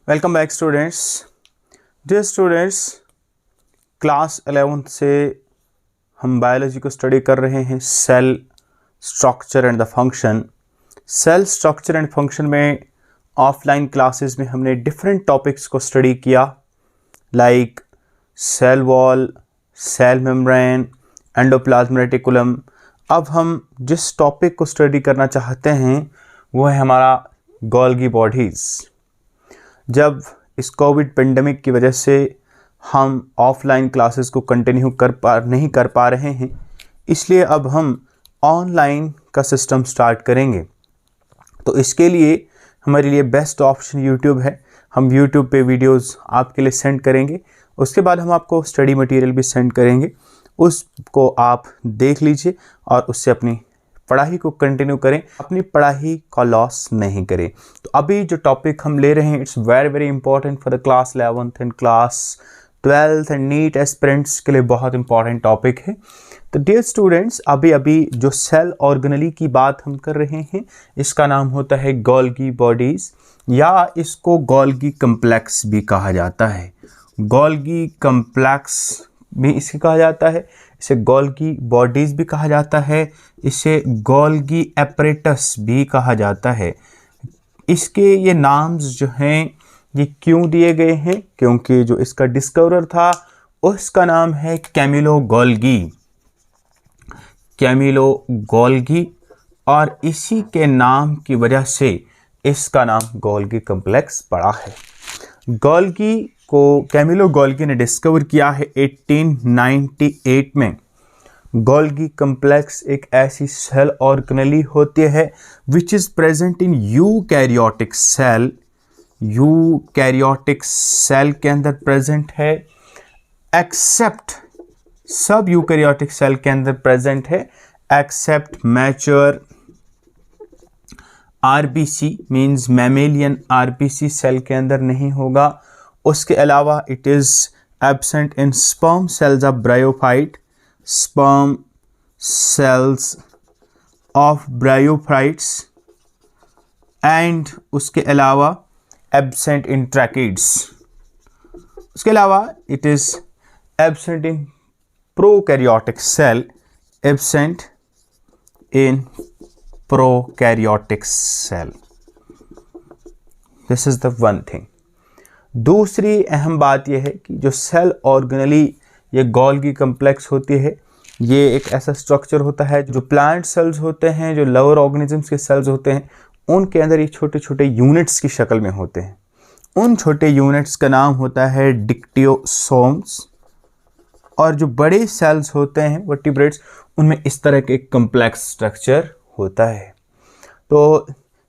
Welcome back students. Dear students, class 11th से हम biology को स्टडी कर रहे हैं, cell structure and the function. Cell structure and function में ऑफलाइन क्लासेस में हमने डिफरेंट टॉपिक्स को स्टडी किया, like cell wall, cell membrane, endoplasm reticulum. अब हम जिस टॉपिक को स्टडी करना चाहते हैं वो है हमारा गोल्गी बॉडीज़। जब इस कोविड पेंडेमिक की वजह से हम ऑफलाइन क्लासेस को कंटिन्यू नहीं कर पा रहे हैं, इसलिए अब हम ऑनलाइन का सिस्टम स्टार्ट करेंगे। तो इसके लिए हमारे लिए बेस्ट ऑप्शन यूट्यूब है। हम यूट्यूब पे वीडियोस आपके लिए सेंड करेंगे, उसके बाद हम आपको स्टडी मटेरियल भी सेंड करेंगे, उसको आप देख लीजिए और उससे अपनी पढ़ाई को कंटिन्यू करें, अपनी पढ़ाई का लॉस नहीं करें। तो अभी जो टॉपिक हम ले रहे हैं, it's very very important for the class 11th and class 12th and NEET aspirants के लिए बहुत इंपॉर्टेंट टॉपिक है। तो डियर स्टूडेंट्स, अभी जो सेल ऑर्गेनेली की बात हम कर रहे हैं, इसका नाम होता है गोल्गी बॉडीज़, या इसको गोल्गी कम्प्लेक्स भी कहा जाता है। गोल्गी कम्प्लेक्स भी इसे कहा जाता है, इसे गोल्गी बॉडीज़ भी कहा जाता है, इसे गोल्गी एपरेटस भी कहा जाता है। इसके ये नाम्स जो हैं ये क्यों दिए गए हैं? क्योंकि जो इसका डिस्कवरर था उसका नाम है कैमिलो गोल्गी, और इसी के नाम की वजह से इसका नाम गोल्गी कम्प्लेक्स पड़ा है। गोल्गी को कैमिलो गोल्गी ने डिस्कवर किया है 1898 में। गोल्गी कम्प्लेक्स एक ऐसी सेल ऑर्गेनेली होती है which is present in eukaryotic cell. Eukaryotic cell के अंदर प्रेजेंट है, एक्सेप्ट सब यूकैरियोटिक सेल के अंदर प्रेजेंट है, except mature RBC, means mammalian RBC cell के अंदर नहीं होगा। उसके अलावा it is absent in sperm cells of bryophyte, sperm cells of bryophytes, and उसके अलावा एब्सेंट इन ट्रैकिड्स। उसके अलावा it is absent in prokaryotic cell, absent in prokaryotic cell. This is the one thing. दूसरी अहम बात यह है कि जो सेल ऑर्गेनेली ये गोल्गी कम्प्लेक्स होती है, ये एक ऐसा स्ट्रक्चर होता है जो प्लांट सेल्स होते हैं, जो लोअर ऑर्गेनिजम्स के सेल्स होते हैं, उनके अंदर ये छोटे छोटे यूनिट्स की शक्ल में होते हैं। उन छोटे यूनिट्स का नाम होता है डिक्टियोसोम्स, और जो बड़े सेल्स होते हैं वर्टिब्रेट्स, उनमें इस तरह के एक कम्प्लेक्स स्ट्रक्चर होता है। तो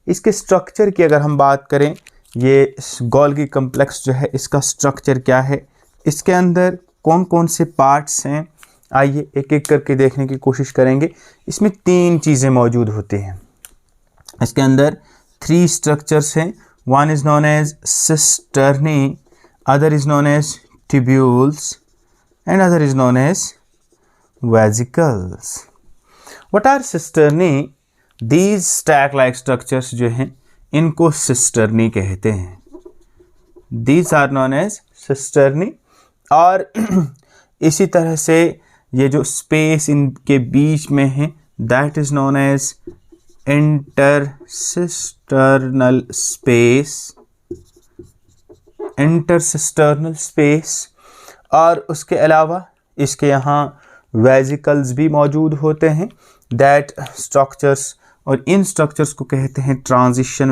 इसके स्ट्रक्चर की अगर हम बात करें, ये गोल्गी कम्प्लेक्स जो है इसका स्ट्रक्चर क्या है, इसके अंदर कौन कौन से पार्ट्स हैं, आइए एक एक करके देखने की कोशिश करेंगे। इसमें 3 चीज़ें मौजूद होती हैं। इसके अंदर 3 स्ट्रक्चर्स हैं। One is known as cisternae, other is known as tubules, and other is known as vesicles. What are cisternae? These stack like structures जो हैं इनको सिस्टर्नी कहते हैं। These are known as cisternae. और इसी तरह से ये जो स्पेस इनके बीच में है, that is known as intercisternal space. और उसके अलावा इसके यहाँ वेसिकल्स भी मौजूद होते हैं, दैट स्ट्रक्चर्स, और इन स्ट्रक्चर्स को कहते हैं ट्रांजिशन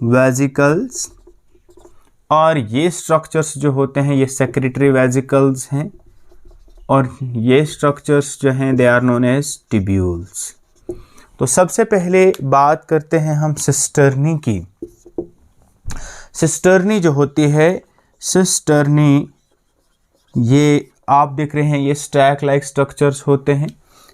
वेसिकल्स। और ये स्ट्रक्चर्स जो होते हैं ये सेक्रेटरी वेसिकल्स हैं, और ये स्ट्रक्चर्स जो हैं they are known as tubules. तो सबसे पहले बात करते हैं हम सिस्टर्नी की। सिस्टर्नी जो होती है, सिस्टर्नी ये आप देख रहे हैं, ये स्टैक लाइक स्ट्रक्चर्स होते हैं।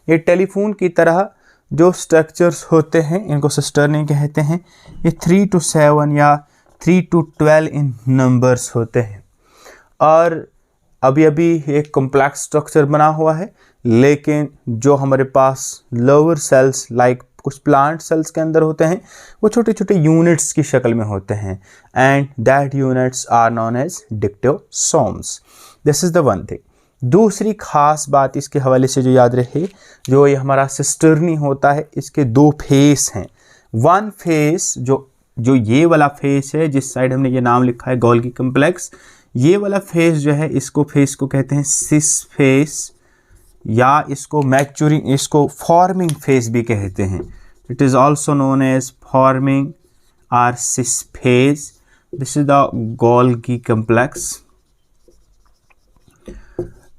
ये टेलीफोन की तरह जो स्ट्रक्चर्स होते हैं इनको सिस्टर्नी कहते हैं। ये 3 to 7 या 3 to 12 इन नंबर्स होते हैं, और अभी एक कॉम्प्लेक्स स्ट्रक्चर बना हुआ है, लेकिन जो हमारे पास लोअर सेल्स लाइक कुछ प्लांट सेल्स के अंदर होते हैं वो छोटे छोटे यूनिट्स की शक्ल में होते हैं, and that units are known as dictyosomes. This is the one thing. दूसरी खास बात इसके हवाले से जो याद रहे, जो ये हमारा सिस्टर्नी होता है, इसके दो फेस हैं। वन फेस जो ये वाला फेस है, जिस साइड हमने ये नाम लिखा है गोल्गी कम्प्लेक्स, ये वाला फेस जो है इसको फेस को कहते हैं सिस फेस, या इसको मैच्योरिंग, इसको फॉर्मिंग फेस भी कहते हैं। It is also known as forming or cis face. This is the Golgi complex.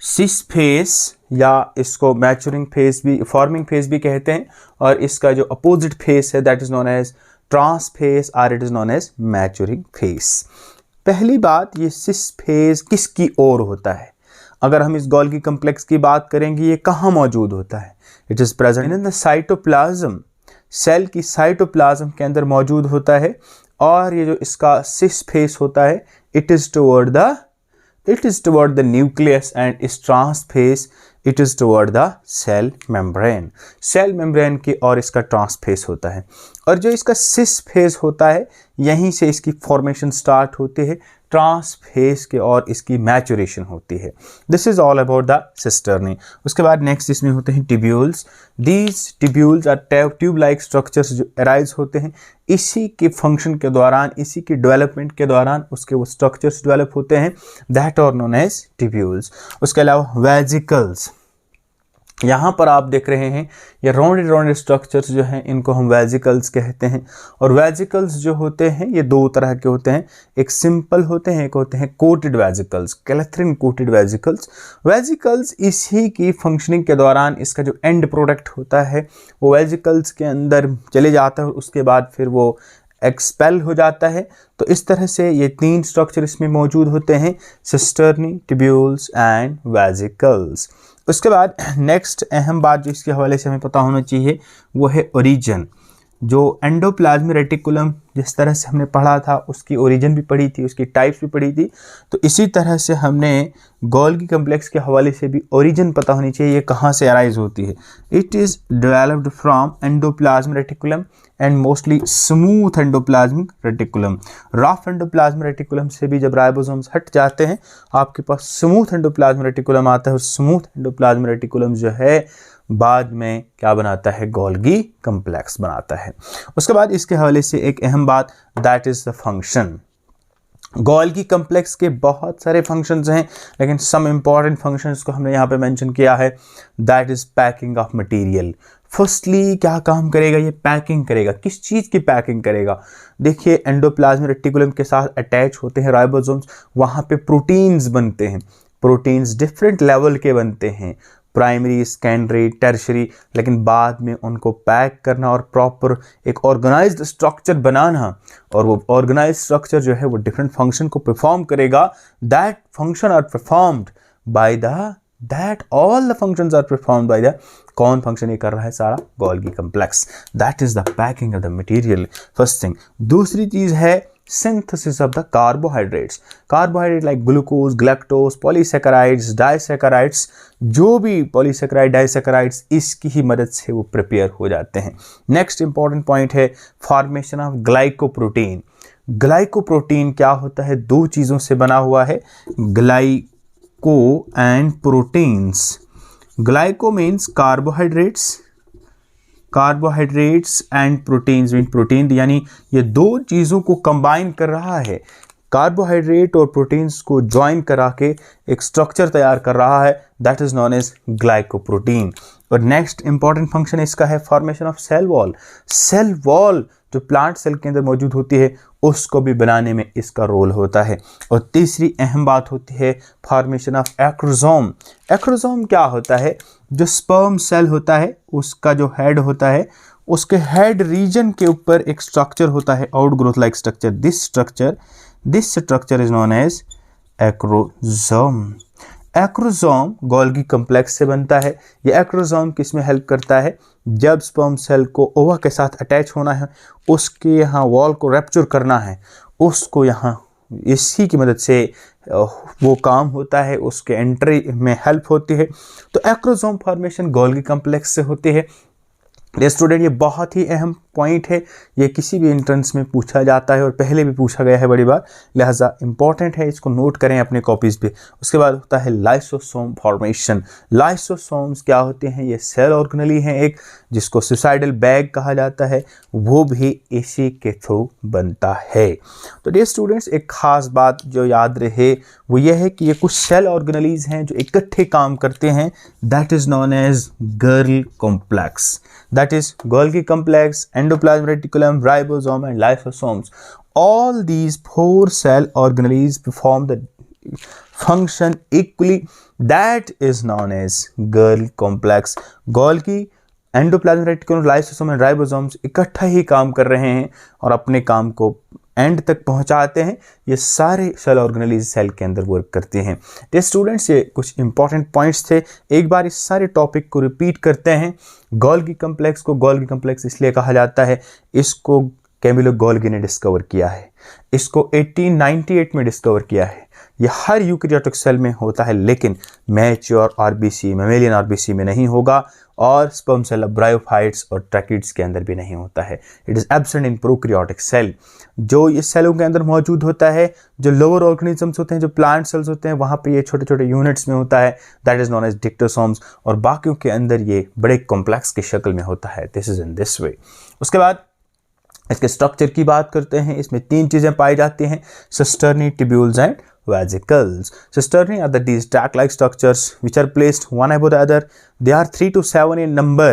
Cis face या इसको मैच्योरिंग फेस भी, फॉर्मिंग फेस भी कहते हैं, और इसका जो अपोजिट फेस है that is known as trans face और it is known as maturing face. पहली बात, ये सिस फेस किसकी ओर होता है? अगर हम इस गोल्गी कम्प्लेक्स की बात करेंगे, ये कहाँ मौजूद होता है? It is present in the cytoplasm. Cell की साइटोप्लाज्म के अंदर मौजूद होता है, और ये जो इसका सिस फेस होता है it is toward the nucleus, and its trans face it is toward the cell membrane। Cell membrane की और इसका ट्रांस फेस होता है, और जो इसका सिस फेस होता है यहीं से इसकी फॉर्मेशन स्टार्ट होती है, ट्रांस फेस के और इसकी मैचुरेशन होती है। This is all about the cisternae. उसके बाद नेक्स्ट इसमें होते हैं tubules. These tubules are tube like structures जो अराइज होते हैं इसी के फंक्शन के दौरान, इसी के डेवलपमेंट के दौरान उसके वो स्ट्रक्चर्स डेवलप होते हैं, that are known as tubules. उसके अलावा वेजिकल्स, यहाँ पर आप देख रहे हैं ये राउंडेड स्ट्रक्चर्स जो हैं इनको हम वेजिकल्स कहते हैं। और वेजिकल्स जो होते हैं ये दो तरह के होते हैं, एक सिंपल होते हैं, एक होते हैं coated vesicles, clathrin coated vesicles. Vesicles इसी की फंक्शनिंग के दौरान इसका जो एंड प्रोडक्ट होता है वो वेजिकल्स के अंदर चले जाता है, और उसके बाद फिर वो एक्सपेल हो जाता है। तो इस तरह से ये तीन स्ट्रक्चर इसमें मौजूद होते हैं, सिस्टर्नी, टिब्यूल्स एंड वेजिकल्स। उसके बाद नेक्स्ट अहम बात जो इसके हवाले से हमें पता होना चाहिए वो है ओरिजिन। जो एंडोप्लाज्मिक रेटिकुलम जिस तरह से हमने पढ़ा था उसकी ओरिजिन भी पढ़ी थी, उसकी टाइप्स भी पढ़ी थी, तो इसी तरह से हमने गोल्गी कम्प्लेक्स के हवाले से भी ओरिजिन पता होनी चाहिए, ये कहाँ से अराइज होती है। It is developed from endoplasmic reticulum and mostly smooth endoplasmic reticulum. Rough endoplasmic reticulum से भी जब राइबोसोम्स हट जाते हैं आपके पास स्मूथ एंडोप्लाज्मिक रेटिकुलम आता है, और स्मूथ एंडोप्लाज्मिक रेटिकुलम जो है बाद में क्या बनाता है? गोल्गी कम्प्लेक्स बनाता है। उसके बाद इसके हवाले से एक अहम बात, that is the function. Golgi complex के बहुत सारे फंक्शंस हैं, लेकिन सम इंपॉर्टेंट फंक्शंस को हमने यहाँ पे मेंशन किया है, that is packing of material. Firstly क्या काम करेगा? ये पैकिंग करेगा। किस चीज़ की पैकिंग करेगा? देखिए एंडोप्लाज्मिक रेटिकुलम के साथ अटैच होते हैं राइबोसोम्स, वहाँ पे प्रोटीन्स बनते हैं। प्रोटीन्स डिफरेंट लेवल के बनते हैं, प्राइमरी, सेकेंडरी, टर्शरी, लेकिन बाद में उनको पैक करना और प्रॉपर एक ऑर्गेनाइज्ड स्ट्रक्चर बनाना, और वो ऑर्गेनाइज्ड स्ट्रक्चर जो है वो डिफरेंट फंक्शन को परफॉर्म करेगा। That function are performed by the all the functions are performed by the, कौन फंक्शन ये कर रहा है? सारा Golgi complex. That is the packing of the material, first thing. दूसरी चीज है synthesis of the carbohydrates। Carbohydrate like glucose, galactose, polysaccharides, disaccharides, जो भी पॉलीसेकेराइड, डाइसेकेराइड्स इसकी ही मदद से वो प्रिपेयर हो जाते हैं। नेक्स्ट इंपॉर्टेंट पॉइंट है फॉर्मेशन ऑफ ग्लाइकोप्रोटीन। ग्लाइकोप्रोटीन क्या होता है? दो चीज़ों से बना हुआ है, glyco and proteins. Glyco means carbohydrates and proteins mean protein, यानी ये दो चीज़ों को कंबाइन कर रहा है, कार्बोहाइड्रेट और प्रोटीन्स को ज्वाइन करा के एक स्ट्रक्चर तैयार कर रहा है, that is known as glycoprotein. और नेक्स्ट इंपॉर्टेंट फंक्शन इसका है formation of cell wall. Cell wall जो प्लांट सेल के अंदर मौजूद होती है उसको भी बनाने में इसका रोल होता है। और तीसरी अहम बात होती है फॉर्मेशन ऑफ एक्रोसोम। एक्रोसोम क्या होता है? जो स्पर्म सेल होता है उसका जो हेड होता है, उसके हेड रीजन के ऊपर एक स्ट्रक्चर होता है, outgrowth like structure. This structure is known as acrosome. Acrosome Golgi complex से बनता है। ये एक्रोसोम किस में हेल्प करता है? जब स्पर्म सेल को ओवा के साथ अटैच होना है, उसके यहाँ वॉल को रैप्चर करना है, उसको यहाँ इसी की मदद से वो काम होता है, उसके एंट्री में हेल्प होती है। तो एक्रोसोम फॉर्मेशन गोल्गी कम्प्लेक्स से होती है। ये स्टूडेंट ये बहुत ही अहम पॉइंट है, ये किसी भी एंट्रेंस में पूछा जाता है और पहले भी पूछा गया है बड़ी बार, लिहाजा इंपॉर्टेंट है, इसको नोट करें अपने कॉपीज़ पे। उसके बाद होता है लाइसोसोम फॉर्मेशन। लाइसोसोम्स क्या होते हैं? ये सेल ऑर्गेनेली हैं एक, जिसको सुसाइडल बैग कहा जाता है, वो भी इसी के थ्रू बनता है। तो डियर स्टूडेंट्स, एक खास बात जो याद रहे वो ये है कि ये कुछ सेल ऑर्गेनेलीज हैं जो इकट्ठे काम करते हैं, that is known as Golgi complex. That is Golgi complex, endoplasmic reticulum, ribosome and lysosomes. All these 4 cell organelles perform the function equally. That is known as Golgi complex. Golgi, endoplasmic reticulum, lysosome and ribosomes इकट्ठा ही काम कर रहे हैं और अपने काम को and तक पहुंचाते हैं। ये सारे सेल ऑर्गेनेलीज सेल के अंदर वर्क करते हैं। ये स्टूडेंट्स, ये कुछ इंपॉर्टेंट पॉइंट्स थे। एक बार इस सारे टॉपिक को रिपीट करते हैं। गोल्गी कम्प्लेक्स को गोल्गी कम्प्लेक्स इसलिए कहा जाता है, इसको कैमिलो गोल्गी ने डिस्कवर किया है, इसको 1898 में डिस्कवर किया है। यह हर यूकेरियोटिक सेल में होता है, लेकिन मैच्योर आरबीसी, मैमेलियन आरबीसी में नहीं होगा, और स्पर्म सेल, ब्रायोफाइट्स और ट्रैकिड्स के अंदर भी नहीं होता है। It is absent in prokaryotic cell. जो इस सेलों के अंदर मौजूद होता है, जो लोअर ऑर्गेनिजम्स होते हैं, जो प्लांट सेल्स होते हैं, वहाँ पे ये छोटे छोटे यूनिट्स में होता है, दैट इज़ नॉन एज डिक्टोसोम्स, और बाकियों के अंदर ये बड़े कॉम्प्लेक्स की शक्ल में होता है। This is in this way. उसके बाद इसके स्ट्रक्चर की बात करते हैं। इसमें 3 चीज़ें पाई जाती हैं, cisternae, tubules and vesicles. Cisternae are these track-like structures which are placed one above the other. They are 3 to 7 in number,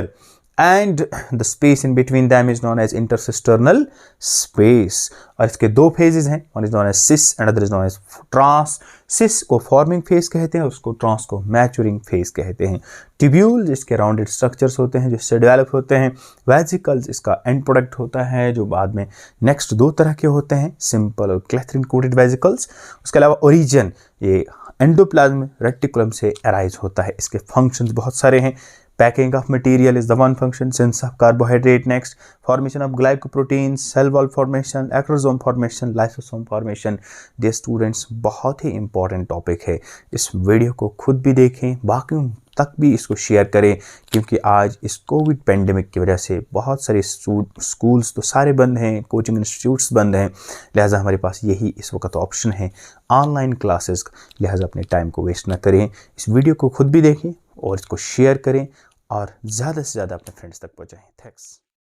and the space in between them is known as intercisternal space. और इसके 2 phases हैं, one is known as cis and other is known as trans. cis को forming phase कहते हैं, उसको trans को maturing phase कहते हैं। ट्यूब्यूल जिसके राउंडेड स्ट्रक्चर्स होते हैं, जिससे डेवलप होते हैं। वेसिकल्स इसका एंड प्रोडक्ट होता है, जो बाद में नेक्स्ट 2 तरह के होते हैं, सिंपल और क्लेथरिन कोटेड वेसिकल्स। उसके अलावा ओरिजिन ये एंडोप्लाज्मिक रेटिकुलम से अराइज होता है। इसके फंक्शंस बहुत सारे हैं। Packing of material is the one function, sense of carbohydrate next, formation of glycoproteins, cell wall formation, acrosome formation, lysosome formation. Dear students, बहुत ही important topic है। इस वीडियो को खुद भी देखें, बाकियों तक भी इसको शेयर करें, क्योंकि आज इस कोविड पेंडेमिक की वजह से बहुत सारे स्कूल्स तो सारे बंद हैं, कोचिंग इंस्टीट्यूट्स बंद हैं, लिहाजा हमारे पास यही इस वक्त ऑप्शन है ऑनलाइन क्लासेस। लिहाजा अपने टाइम को वेस्ट ना करें, इस वीडियो को खुद भी देखें और इसको शेयर करें और ज़्यादा से ज़्यादा अपने फ्रेंड्स तक पहुँचाएं। थैंक्स।